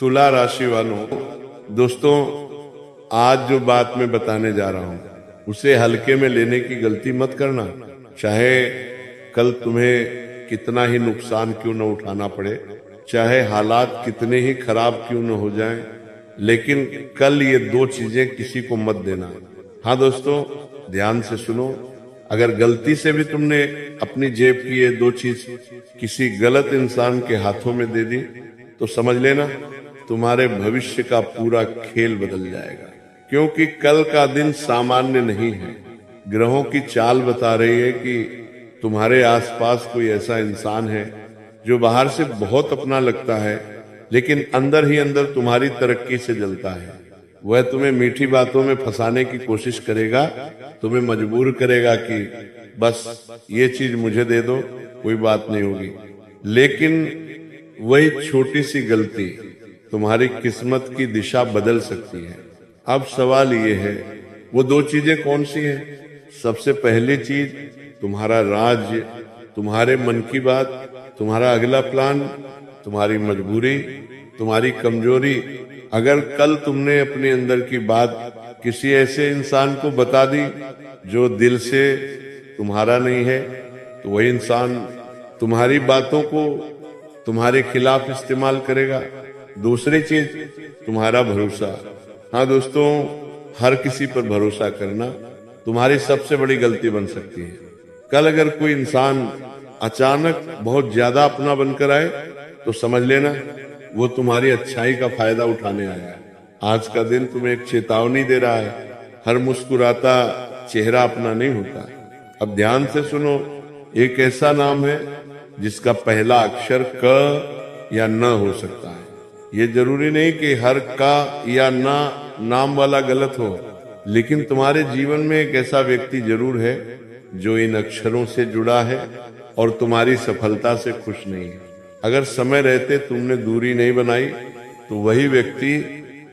तुला राशि वालों, दोस्तों, आज जो बात मैं बताने जा रहा हूं उसे हल्के में लेने की गलती मत करना। चाहे कल तुम्हें कितना ही नुकसान क्यों न उठाना पड़े, चाहे हालात कितने ही खराब क्यों न हो जाएं, लेकिन कल ये दो चीजें किसी को मत देना। हाँ दोस्तों, ध्यान से सुनो। अगर गलती से भी तुमने अपनी जेब की ये दो चीज किसी गलत इंसान के हाथों में दे दी तो समझ लेना तुम्हारे भविष्य का पूरा खेल बदल जाएगा, क्योंकि कल का दिन सामान्य नहीं है। ग्रहों की चाल बता रही है कि तुम्हारे आसपास कोई ऐसा इंसान है जो बाहर से बहुत अपना लगता है, लेकिन अंदर ही अंदर तुम्हारी तरक्की से जलता है। वह तुम्हें मीठी बातों में फंसाने की कोशिश करेगा, तुम्हें मजबूर करेगा कि बस ये चीज मुझे दे दो, कोई बात नहीं होगी। लेकिन वही छोटी सी गलती तुम्हारी किस्मत की दिशा बदल सकती है। अब सवाल ये है, वो दो चीजें कौन सी हैं? सबसे पहली चीज तुम्हारा राज्य, तुम्हारे मन की बात, तुम्हारा अगला प्लान, तुम्हारी मजबूरी, तुम्हारी कमजोरी। अगर कल तुमने अपने अंदर की बात किसी ऐसे इंसान को बता दी जो दिल से तुम्हारा नहीं है, तो वही इंसान तुम्हारी बातों को तुम्हारे खिलाफ इस्तेमाल करेगा। दूसरी चीज तुम्हारा भरोसा। हाँ दोस्तों, हर किसी पर भरोसा करना तुम्हारी सबसे बड़ी गलती बन सकती है। कल अगर कोई इंसान अचानक बहुत ज्यादा अपना बनकर आए तो समझ लेना वो तुम्हारी अच्छाई का फायदा उठाने आया है। आज का दिन तुम्हें एक चेतावनी दे रहा है। हर मुस्कुराता चेहरा अपना नहीं होता। अब ध्यान से सुनो, एक ऐसा नाम है जिसका पहला अक्षर क या न हो सकता है। ये जरूरी नहीं कि हर का या ना नाम वाला गलत हो, लेकिन तुम्हारे जीवन में एक ऐसा व्यक्ति जरूर है जो इन अक्षरों से जुड़ा है और तुम्हारी सफलता से खुश नहीं है। अगर समय रहते तुमने दूरी नहीं बनाई तो वही व्यक्ति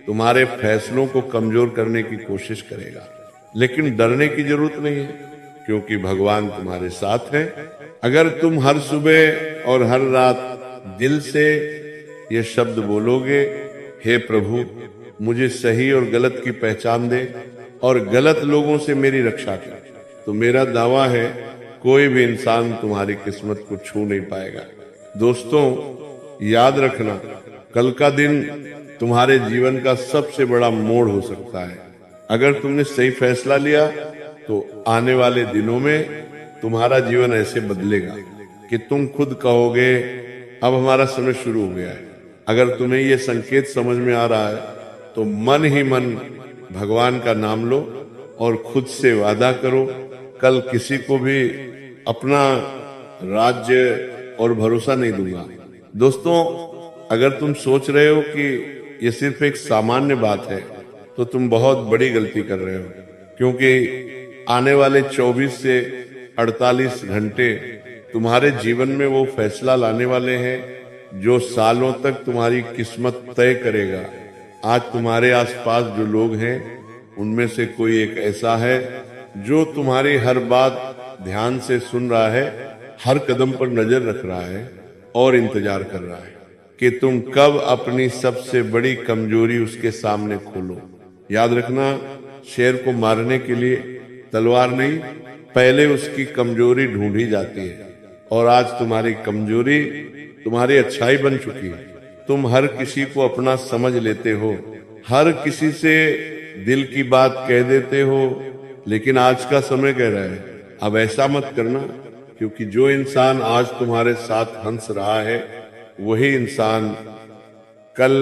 तुम्हारे फैसलों को कमजोर करने की कोशिश करेगा। लेकिन डरने की जरूरत नहीं है, क्योंकि भगवान तुम्हारे साथ है। अगर तुम हर सुबह और हर रात दिल से ये शब्द बोलोगे, हे प्रभु मुझे सही और गलत की पहचान दे और गलत लोगों से मेरी रक्षा कर, तो मेरा दावा है कोई भी इंसान तुम्हारी किस्मत को छू नहीं पाएगा। दोस्तों, याद रखना, कल का दिन तुम्हारे जीवन का सबसे बड़ा मोड़ हो सकता है। अगर तुमने सही फैसला लिया तो आने वाले दिनों में तुम्हारा जीवन ऐसे बदलेगा कि तुम खुद कहोगे अब हमारा समय शुरू हो गया है। अगर तुम्हें ये संकेत समझ में आ रहा है तो मन ही मन भगवान का नाम लो और खुद से वादा करो, कल किसी को भी अपना राज्य और भरोसा नहीं दूंगा। दोस्तों, अगर तुम सोच रहे हो कि ये सिर्फ एक सामान्य बात है तो तुम बहुत बड़ी गलती कर रहे हो, क्योंकि आने वाले 24 से 48 घंटे तुम्हारे जीवन में वो फैसला लाने वाले हैं जो सालों तक तुम्हारी किस्मत तय करेगा। आज तुम्हारे आसपास जो लोग हैं उनमें से कोई एक ऐसा है जो तुम्हारी हर बात ध्यान से सुन रहा है, हर कदम पर नजर रख रहा है और इंतजार कर रहा है कि तुम कब अपनी सबसे बड़ी कमजोरी उसके सामने खोलो। याद रखना, शेर को मारने के लिए तलवार नहीं, पहले उसकी कमजोरी ढूंढी जाती है। और आज तुम्हारी कमजोरी तुम्हारी अच्छाई बन चुकी है। तुम हर किसी को अपना समझ लेते हो, हर किसी से दिल की बात कह देते हो, लेकिन आज का समय कह रहा है अब ऐसा मत करना, क्योंकि जो इंसान आज तुम्हारे साथ हंस रहा है वही इंसान कल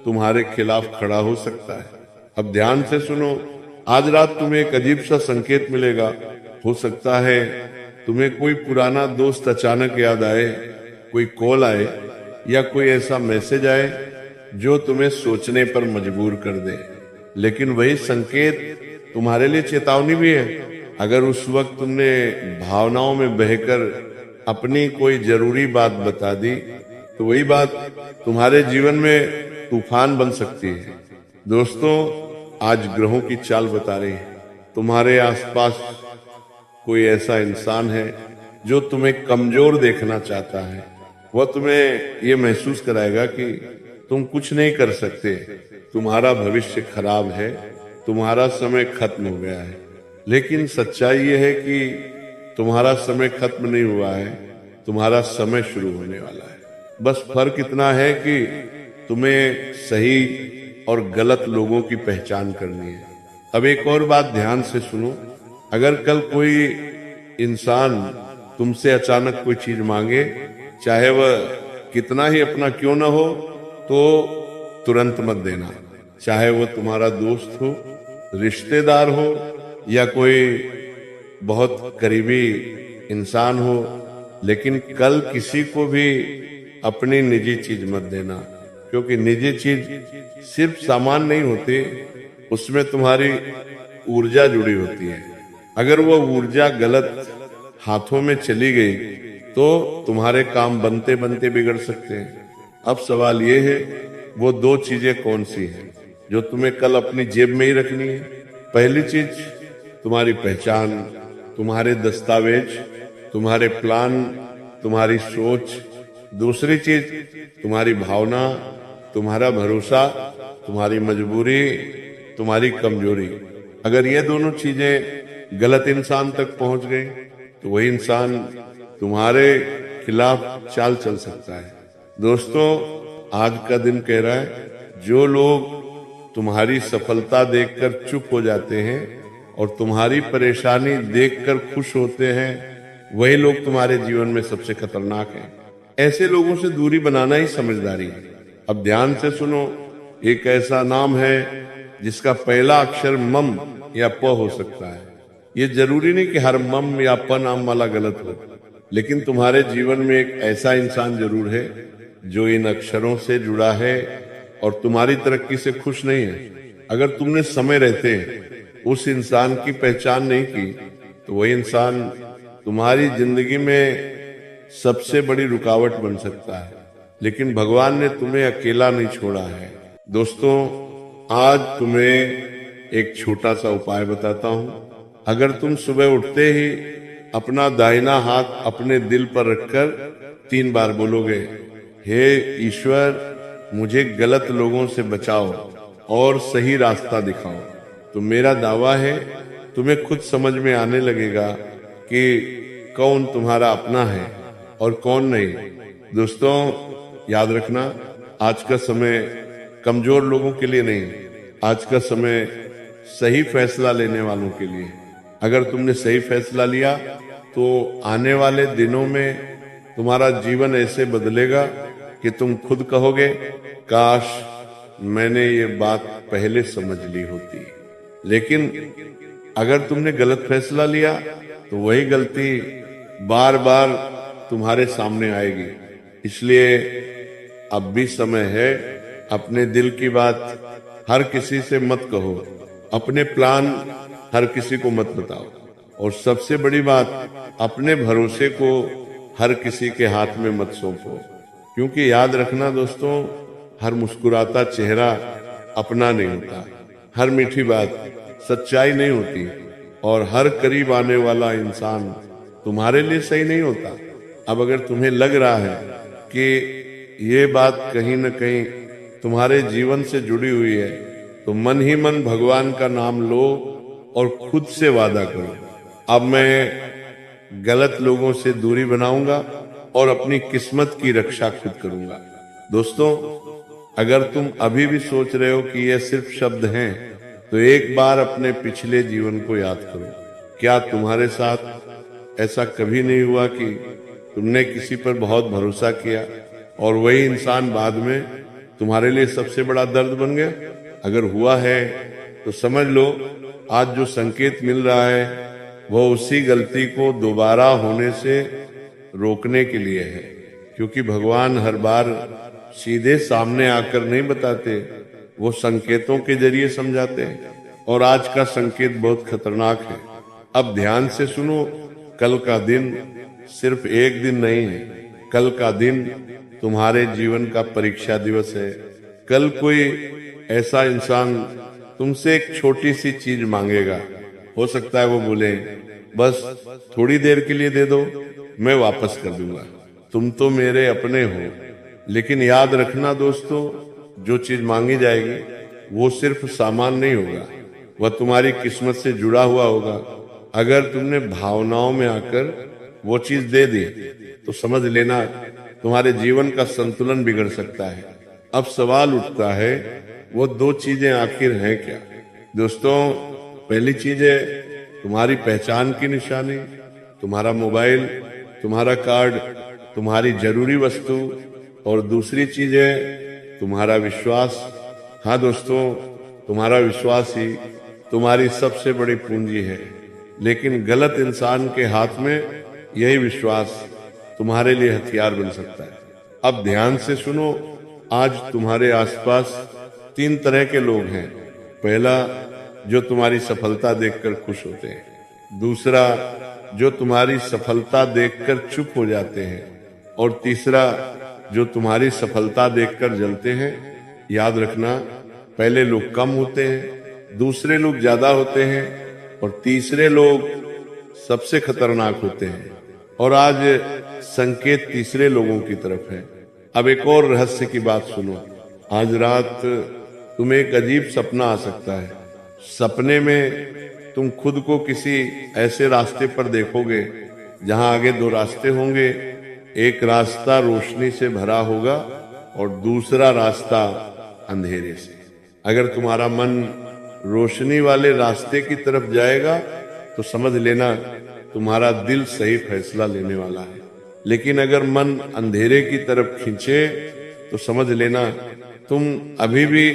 तुम्हारे खिलाफ खड़ा हो सकता है। अब ध्यान से सुनो, आज रात तुम्हें एक अजीब सा संकेत मिलेगा। हो सकता है तुम्हें कोई पुराना दोस्त अचानक याद आए, कोई कॉल आए या कोई ऐसा मैसेज आए जो तुम्हें सोचने पर मजबूर कर दे। लेकिन वही संकेत तुम्हारे लिए चेतावनी भी है। अगर उस वक्त तुमने भावनाओं में बहकर अपनी कोई जरूरी बात बता दी तो वही बात तुम्हारे जीवन में तूफान बन सकती है। दोस्तों, आज ग्रहों की चाल बता रही है तुम्हारे आसपास कोई ऐसा इंसान है जो तुम्हें कमजोर देखना चाहता है। वह तुम्हें ये महसूस कराएगा कि तुम कुछ नहीं कर सकते, तुम्हारा भविष्य खराब है, तुम्हारा समय खत्म हो गया है। लेकिन सच्चाई यह है कि तुम्हारा समय खत्म नहीं हुआ है, तुम्हारा समय शुरू होने वाला है। बस फर्क इतना है कि तुम्हें सही और गलत लोगों की पहचान करनी है। अब एक और बात ध्यान से सुनो, अगर कल कोई इंसान तुमसे अचानक कोई चीज मांगे, चाहे वह कितना ही अपना क्यों ना हो, तो तुरंत मत देना। चाहे वो तुम्हारा दोस्त हो, रिश्तेदार हो, या कोई बहुत करीबी इंसान हो, लेकिन कल किसी को भी अपनी निजी चीज मत देना, क्योंकि निजी चीज सिर्फ सामान नहीं होती, उसमें तुम्हारी ऊर्जा जुड़ी होती है। अगर वो ऊर्जा गलत हाथों में चली गई तो तुम्हारे काम बनते बनते बिगड़ सकते हैं। अब सवाल ये है, वो दो चीजें कौन सी हैं जो तुम्हें कल अपनी जेब में ही रखनी है? पहली चीज तुम्हारी पहचान, तुम्हारे दस्तावेज, तुम्हारे प्लान, तुम्हारी सोच। दूसरी चीज तुम्हारी भावना, तुम्हारा भरोसा, तुम्हारी मजबूरी, तुम्हारी कमजोरी। अगर ये दोनों चीजें गलत इंसान तक पहुंच गई तो वही इंसान तुम्हारे खिलाफ चाल चल सकता है। दोस्तों, आज का दिन कह रहा है, जो लोग तुम्हारी सफलता देखकर चुप हो जाते हैं और तुम्हारी परेशानी देखकर खुश होते हैं, वही लोग तुम्हारे जीवन में सबसे खतरनाक हैं। ऐसे लोगों से दूरी बनाना ही समझदारी है। अब ध्यान से सुनो, एक ऐसा नाम है जिसका पहला अक्षर मम या प हो सकता है। ये जरूरी नहीं कि हर मम या प नाम वाला गलत हो, लेकिन तुम्हारे जीवन में एक ऐसा इंसान जरूर है जो इन अक्षरों से जुड़ा है और तुम्हारी तरक्की से खुश नहीं है। अगर तुमने समय रहते उस इंसान की पहचान नहीं की तो वही इंसान तुम्हारी जिंदगी में सबसे बड़ी रुकावट बन सकता है। लेकिन भगवान ने तुम्हें अकेला नहीं छोड़ा है। दोस्तों, आज तुम्हें एक छोटा सा उपाय बताता हूँ। अगर तुम सुबह उठते ही अपना दाहिना हाथ अपने दिल पर रखकर 3 बार बोलोगे, हे ईश्वर, मुझे गलत लोगों से बचाओ और सही रास्ता दिखाओ, तो मेरा दावा है तुम्हें खुद समझ में आने लगेगा कि कौन तुम्हारा अपना है और कौन नहीं। दोस्तों, याद रखना, आज का समय कमजोर लोगों के लिए नहीं, आज का समय सही फैसला लेने वालों के लिए। अगर तुमने सही फैसला लिया तो आने वाले दिनों में तुम्हारा जीवन ऐसे बदलेगा कि तुम खुद कहोगे, काश मैंने ये बात पहले समझ ली होती। लेकिन अगर तुमने गलत फैसला लिया तो वही गलती बार बार तुम्हारे सामने आएगी। इसलिए अब भी समय है, अपने दिल की बात हर किसी से मत कहो, अपने प्लान हर किसी को मत बताओ, और सबसे बड़ी बात, अपने भरोसे को हर किसी के हाथ में मत सौंपो। क्योंकि याद रखना दोस्तों, हर मुस्कुराता चेहरा अपना नहीं होता, हर मीठी बात सच्चाई नहीं होती, और हर करीब आने वाला इंसान तुम्हारे लिए सही नहीं होता। अब अगर तुम्हें लग रहा है कि ये बात कहीं न कहीं तुम्हारे जीवन से जुड़ी हुई है, तो मन ही मन भगवान का नाम लो और खुद से वादा करो, अब मैं गलत लोगों से दूरी बनाऊंगा और अपनी किस्मत की रक्षा खुद करूंगा। दोस्तों, अगर तुम अभी भी सोच रहे हो कि ये सिर्फ शब्द हैं, तो एक बार अपने पिछले जीवन को याद करो। क्या तुम्हारे साथ ऐसा कभी नहीं हुआ कि तुमने किसी पर बहुत भरोसा किया और वही इंसान बाद में तुम्हारे लिए सबसे बड़ा दर्द बन गया? अगर हुआ है तो समझ लो, आज जो संकेत मिल रहा है वो उसी गलती को दोबारा होने से रोकने के लिए है। क्योंकि भगवान हर बार सीधे सामने आकर नहीं बताते, वो संकेतों के जरिए समझाते हैं, और आज का संकेत बहुत खतरनाक है। अब ध्यान से सुनो, कल का दिन सिर्फ एक दिन नहीं है, कल का दिन तुम्हारे जीवन का परीक्षा दिवस है। कल कोई ऐसा इंसान तुमसे एक छोटी सी चीज मांगेगा, हो सकता है वो बोले, बस थोड़ी देर के लिए दे दो, मैं वापस कर दूंगा, तुम तो मेरे अपने हो। लेकिन याद रखना दोस्तों, जो चीज मांगी जाएगी वो सिर्फ सामान नहीं होगा, वह तुम्हारी किस्मत से जुड़ा हुआ होगा। अगर तुमने भावनाओं में आकर वो चीज दे दी तो समझ लेना तुम्हारे जीवन का संतुलन बिगड़ सकता है। अब सवाल उठता है वो दो चीजें आखिर हैं क्या? दोस्तों, पहली चीज है तुम्हारी पहचान की निशानी, तुम्हारा मोबाइल, तुम्हारा कार्ड, तुम्हारी जरूरी वस्तु, और दूसरी चीज है तुम्हारा विश्वास। हाँ दोस्तों, तुम्हारा विश्वास ही तुम्हारी सबसे बड़ी पूंजी है। लेकिन गलत इंसान के हाथ में यही विश्वास तुम्हारे लिए हथियार बन सकता है। अब ध्यान से सुनो, आज तुम्हारे आसपास तीन तरह के लोग हैं। पहला, जो तुम्हारी सफलता देखकर खुश होते हैं। दूसरा, जो तुम्हारी सफलता देखकर चुप हो जाते हैं। और तीसरा, जो तुम्हारी सफलता देखकर जलते हैं। याद रखना, पहले लोग कम होते हैं, दूसरे लोग ज्यादा होते हैं, और तीसरे लोग सबसे खतरनाक होते हैं। और आज संकेत तीसरे लोगों की तरफ है। अब एक और रहस्य की बात सुनो। आज रात तुम्हें एक अजीब सपना आ सकता है। सपने में तुम खुद को किसी ऐसे रास्ते पर देखोगे जहां आगे दो रास्ते होंगे। एक रास्ता रोशनी से भरा होगा और दूसरा रास्ता अंधेरे से। अगर तुम्हारा मन रोशनी वाले रास्ते की तरफ जाएगा तो समझ लेना तुम्हारा दिल सही फैसला लेने वाला है। लेकिन अगर मन अंधेरे की तरफ खींचे तो समझ लेना तुम अभी भी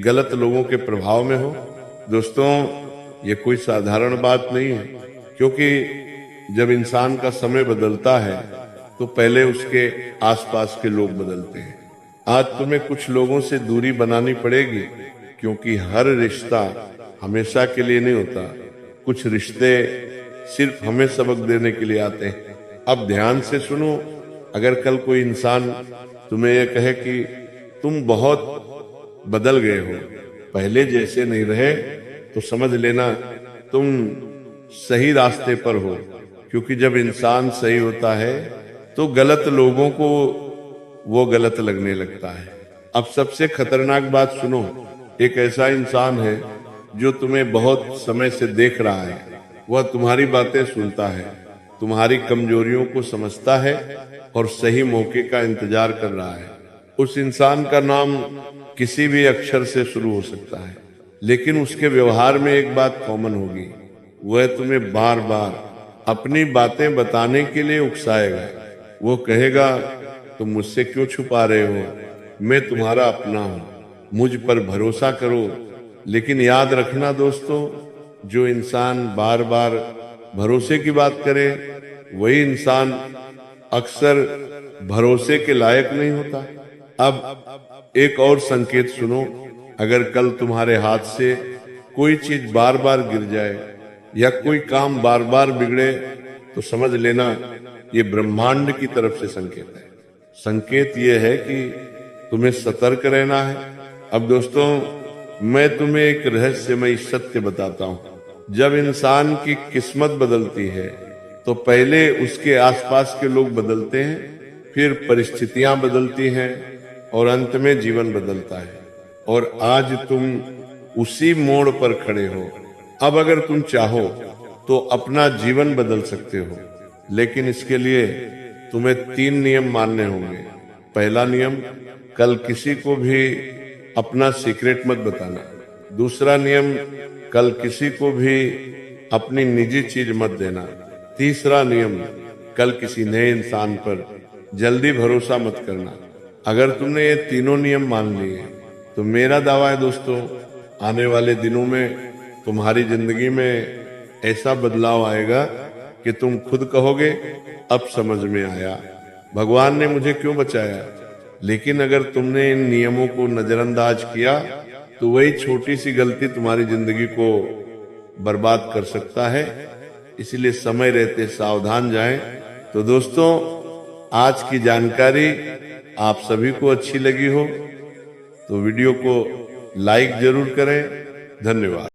गलत लोगों के प्रभाव में हो। दोस्तों, ये कोई साधारण बात नहीं है, क्योंकि जब इंसान का समय बदलता है तो पहले उसके आसपास के लोग बदलते हैं। आज तुम्हें कुछ लोगों से दूरी बनानी पड़ेगी, क्योंकि हर रिश्ता हमेशा के लिए नहीं होता। कुछ रिश्ते सिर्फ हमें सबक देने के लिए आते हैं। अब ध्यान से सुनो, अगर कल कोई इंसान तुम्हें यह कहे कि तुम बहुत बदल गए हो, पहले जैसे नहीं रहे, तो समझ लेना तुम सही रास्ते पर हो। क्योंकि जब इंसान सही होता है तो गलत लोगों को वो गलत लगने लगता है। अब सबसे खतरनाक बात सुनो, एक ऐसा इंसान है जो तुम्हें बहुत समय से देख रहा है। वह तुम्हारी बातें सुनता है, तुम्हारी कमजोरियों को समझता है और सही मौके का इंतजार कर रहा है। उस इंसान का नाम किसी भी अक्षर से शुरू हो सकता है, लेकिन उसके व्यवहार में एक बात कॉमन होगी। वह तुम्हें बार बार अपनी बातें बताने के लिए उकसाएगा। वो कहेगा, तुम मुझसे क्यों छुपा रहे हो, मैं तुम्हारा अपना हूं, मुझ पर भरोसा करो। लेकिन याद रखना दोस्तों, जो इंसान बार बार भरोसे की बात करे वही इंसान अक्सर भरोसे के लायक नहीं होता। अब एक और संकेत सुनो, अगर कल तुम्हारे हाथ से कोई चीज बार बार गिर जाए या कोई काम बार बार बिगड़े तो समझ लेना ये ब्रह्मांड की तरफ से संकेत है। संकेत ये है कि तुम्हें सतर्क रहना है। अब दोस्तों, मैं तुम्हें एक रहस्यमयी सत्य बताता हूं। जब इंसान की किस्मत बदलती है तो पहले उसके आसपास के लोग बदलते हैं, फिर परिस्थितियां बदलती हैं और अंत में जीवन बदलता है। और आज तुम उसी मोड़ पर खड़े हो। अब अगर तुम चाहो तो अपना जीवन बदल सकते हो, लेकिन इसके लिए तुम्हें 3 नियम मानने होंगे। पहला नियम, कल किसी को भी अपना सीक्रेट मत बताना। दूसरा नियम, कल किसी को भी अपनी निजी चीज मत देना। तीसरा नियम, कल किसी नए इंसान पर जल्दी भरोसा मत करना। अगर तुमने ये तीनों नियम मान लिए तो मेरा दावा है दोस्तों, आने वाले दिनों में तुम्हारी जिंदगी में ऐसा बदलाव आएगा कि तुम खुद कहोगे, अब समझ में आया भगवान ने मुझे क्यों बचाया। लेकिन अगर तुमने इन नियमों को नजरअंदाज किया तो वही छोटी सी गलती तुम्हारी जिंदगी को बर्बाद कर सकता है। इसलिए समय रहते सावधान जाएं। तो दोस्तों, आज की जानकारी आप सभी को अच्छी लगी हो तो वीडियो को लाइक जरूर करें। धन्यवाद।